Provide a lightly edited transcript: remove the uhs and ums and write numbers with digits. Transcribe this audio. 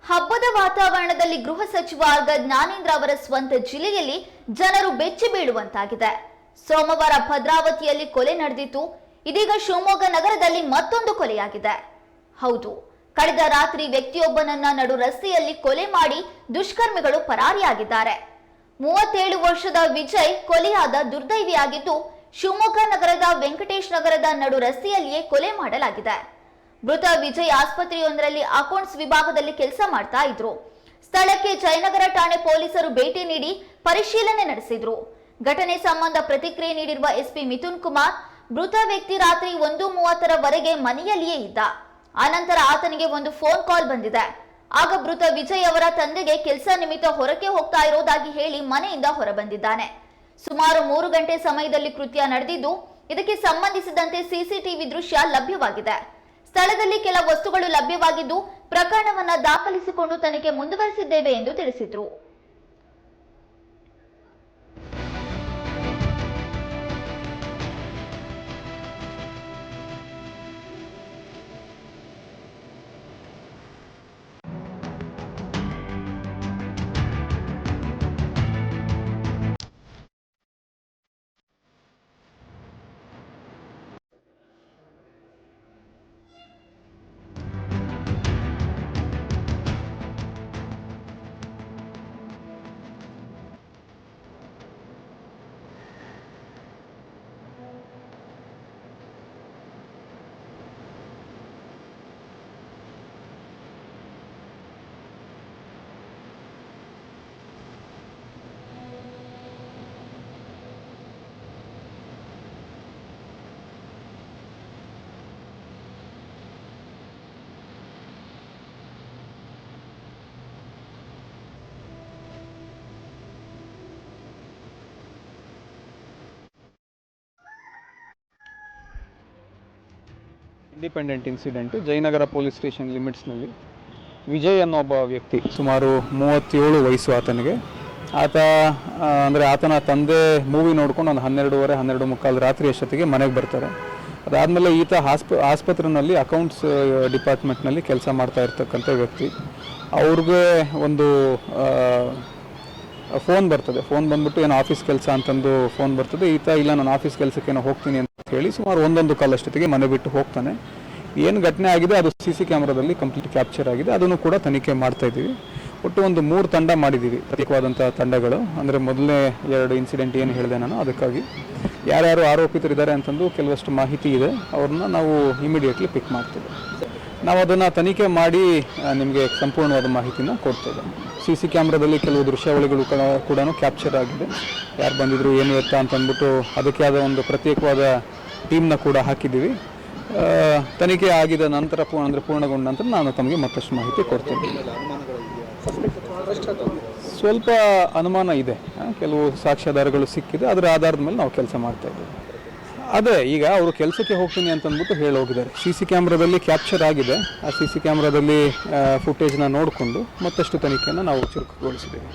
ಹಬ್ಬದ ವಾತಾವರಣದಲ್ಲಿ ಗೃಹ ಸಚಿವ ಆರ್ಗ ಜ್ಞಾನೇಂದ್ರ ಅವರ ಸ್ವಂತ ಜಿಲ್ಲೆಯಲ್ಲಿ ಜನರು ಬೆಚ್ಚಿ ಬೀಳುವಂತಾಗಿದೆ. ಸೋಮವಾರ ಭದ್ರಾವತಿಯಲ್ಲಿ ಕೊಲೆ ನಡೆದಿತ್ತು. ಇದೀಗ ಶಿವಮೊಗ್ಗ ನಗರದಲ್ಲಿ ಮತ್ತೊಂದು ಕೊಲೆಯಾಗಿದೆ. ಹೌದು, ಕಳೆದ ರಾತ್ರಿ ವ್ಯಕ್ತಿಯೊಬ್ಬನನ್ನ ನಡು ರಸ್ತೆಯಲ್ಲಿ ಕೊಲೆ ಮಾಡಿ ದುಷ್ಕರ್ಮಿಗಳು ಪರಾರಿಯಾಗಿದ್ದಾರೆ. 37 ವರ್ಷದ ವಿಜಯ್ ಕೊಲೆಯಾದ ದುರ್ದೈವಿಯಾಗಿದ್ದು, ಶಿವಮೊಗ್ಗ ನಗರದ ವೆಂಕಟೇಶ್ ನಗರದ ನಡು ರಸ್ತೆಯಲ್ಲಿಯೇ ಕೊಲೆ ಮಾಡಲಾಗಿದೆ. ಮೃತ ವಿಜಯ್ ಆಸ್ಪತ್ರೆಯೊಂದರಲ್ಲಿ ಅಕೌಂಟ್ಸ್ ವಿಭಾಗದಲ್ಲಿ ಕೆಲಸ ಮಾಡ್ತಾ ಇದ್ರು. ಸ್ಥಳಕ್ಕೆ ಜಯನಗರ ಠಾಣೆ ಪೊಲೀಸರು ಭೇಟಿ ನೀಡಿ ಪರಿಶೀಲನೆ ನಡೆಸಿದ್ರು. ಘಟನೆ ಸಂಬಂಧ ಪ್ರತಿಕ್ರಿಯೆ ನೀಡಿರುವ ಎಸ್ಪಿ ಮಿಥುನ್ ಕುಮಾರ್, ಮೃತ ವ್ಯಕ್ತಿ ರಾತ್ರಿ 1:30ರವರೆಗೆ ಮನೆಯಲ್ಲಿಯೇ ಇದ್ದ. ಆನಂತರ ಆತನಿಗೆ ಒಂದು ಫೋನ್ ಕಾಲ್ ಬಂದಿದೆ. ಆಗ ಮೃತ ವಿಜಯ್ ಅವರ ತಂದೆಗೆ ಕೆಲಸ ನಿಮಿತ್ತ ಹೊರಕ್ಕೆ ಹೋಗ್ತಾ ಇರೋದಾಗಿ ಹೇಳಿ ಮನೆಯಿಂದ ಹೊರಬಂದಿದ್ದಾನೆ. ಸುಮಾರು 3 ಗಂಟೆ ಸಮಯದಲ್ಲಿ ಕೃತ್ಯ ನಡೆದಿದ್ದು, ಇದಕ್ಕೆ ಸಂಬಂಧಿಸಿದಂತೆ ಸಿಸಿಟಿವಿ ದೃಶ್ಯ ಲಭ್ಯವಾಗಿದೆ. ಸ್ಥಳದಲ್ಲಿ ಕೆಲ ವಸ್ತುಗಳು ಲಭ್ಯವಾಗಿದ್ದು, ಪ್ರಕರಣವನ್ನ ದಾಖಲಿಸಿಕೊಂಡು ತನಿಖೆ ಮುಂದುವರೆಸಿದ್ದೇವೆ ಎಂದು ತಿಳಿಸಿದರು. Independent incident Jayanagar police station ಲಿಮಿಟ್ಸ್ನಲ್ಲಿ ವಿಜಯ್ ಅನ್ನೋ ಒಬ್ಬ ವ್ಯಕ್ತಿ, ಸುಮಾರು 37 ವಯಸ್ಸು ಆತನಿಗೆ. ಅಂದರೆ ಆತನ ತಂದೆ ಮೂವಿ ನೋಡ್ಕೊಂಡು ಒಂದು 12:30 ರಾತ್ರಿ ಅಷ್ಟೊತ್ತಿಗೆ ಮನೆಗೆ ಬರ್ತಾರೆ. ಅದಾದಮೇಲೆ ಈತ ಆಸ್ಪತ್ರೆಯಲ್ಲಿ ಅಕೌಂಟ್ಸ್ ಡಿಪಾರ್ಟ್ಮೆಂಟ್ನಲ್ಲಿ ಕೆಲಸ ಮಾಡ್ತಾ ಇರ್ತಕ್ಕಂಥ ವ್ಯಕ್ತಿ. ಅವ್ರಿಗೆ ಒಂದು ಫೋನ್ ಬರ್ತದೆ. ಫೋನ್ ಬಂದ್ಬಿಟ್ಟು ಏನೋ ಆಫೀಸ್ ಕೆಲಸ ಅಂತಂದು ಫೋನ್ ಬರ್ತದೆ. ಈತ ಇಲ್ಲ, ನಾನು ಆಫೀಸ್ ಕೆಲಸಕ್ಕೇನೋ ಹೋಗ್ತೀನಿ ಅಂತ ಹೇಳಿ ಸುಮಾರು 1 ಕಾಲ್ ಅಷ್ಟೊತ್ತಿಗೆ ಮನೆ ಬಿಟ್ಟು ಹೋಗ್ತಾನೆ. ಏನು ಘಟನೆ ಆಗಿದೆ ಅದು CC ಕ್ಯಾಮ್ರಾದಲ್ಲಿ ಕಂಪ್ಲೀಟ್ ಕ್ಯಾಪ್ಚರ್ ಆಗಿದೆ. ಅದನ್ನು ಕೂಡ ತನಿಖೆ ಮಾಡ್ತಾ ಇದ್ದೀವಿ. ಒಟ್ಟು ಒಂದು 3 ತಂಡ ಮಾಡಿದ್ದೀವಿ, ಪ್ರತ್ಯೇಕವಾದಂಥ ತಂಡಗಳು. ಅಂದರೆ ಮೊದಲನೇ 2 ಇನ್ಸಿಡೆಂಟ್ ಏನು ಹೇಳಿದೆ ನಾನು, ಅದಕ್ಕಾಗಿ ಯಾರ್ಯಾರು ಆರೋಪಿತರಿದ್ದಾರೆ ಅಂತಂದು ಕೆಲವಷ್ಟು ಮಾಹಿತಿ ಇದೆ. ಅವ್ರನ್ನ ನಾವು ಇಮಿಡಿಯೇಟ್ಲಿ ಪಿಕ್ ಮಾಡ್ತೇವೆ. ನಾವು ಅದನ್ನು ತನಿಖೆ ಮಾಡಿ ನಿಮಗೆ ಸಂಪೂರ್ಣವಾದ ಮಾಹಿತಿನ ಕೊಡ್ತೇವೆ. CC ಕ್ಯಾಮ್ರಾದಲ್ಲಿ ಕೆಲವು ದೃಶ್ಯಾವಳಿಗಳು ಕೂಡ ಕ್ಯಾಪ್ಚರ್ ಆಗಿದೆ. ಯಾರು ಬಂದಿದ್ರು ಏನು ಎತ್ತ ಅಂತಂದ್ಬಿಟ್ಟು ಅದಕ್ಕೆ ಆದ ಒಂದು ಪ್ರತ್ಯೇಕವಾದ ಟೀಮ್ನ ಕೂಡ ಹಾಕಿದ್ದೀವಿ. ತನಿಖೆ ಆಗಿದ ನಂತರ ಪೂರ್ಣಗೊಂಡ ನಂತರ ನಾನು ತಮಗೆ ಮತ್ತಷ್ಟು ಮಾಹಿತಿ ಕೊಡ್ತೇನೆ. ಸ್ವಲ್ಪ ಅನುಮಾನ ಇದೆ, ಕೆಲವು ಸಾಕ್ಷ್ಯಾಧಾರಗಳು ಸಿಕ್ಕಿದೆ. ಅದರ ಆಧಾರದ ಮೇಲೆ ನಾವು ಕೆಲಸ ಮಾಡ್ತಾ ಇದ್ದೀವಿ. ಅದೇ ಈಗ ಅವರು ಕೆಲಸಕ್ಕೆ ಹೋಗ್ತೀನಿ ಅಂತಂದ್ಬಿಟ್ಟು ಹೇಳಿ ಹೋಗಿದ್ದಾರೆ. CC ಕ್ಯಾಮ್ರಾದಲ್ಲಿ ಕ್ಯಾಪ್ಚರ್ ಆಗಿದೆ. ಆ CC ಕ್ಯಾಮ್ರಾದಲ್ಲಿ ಫುಟೇಜ್ನ ನೋಡಿಕೊಂಡು ಮತ್ತಷ್ಟು ತನಿಖೆಯನ್ನು ನಾವು ಚುರುಕುಗೊಳಿಸಿದ್ದೇವೆ.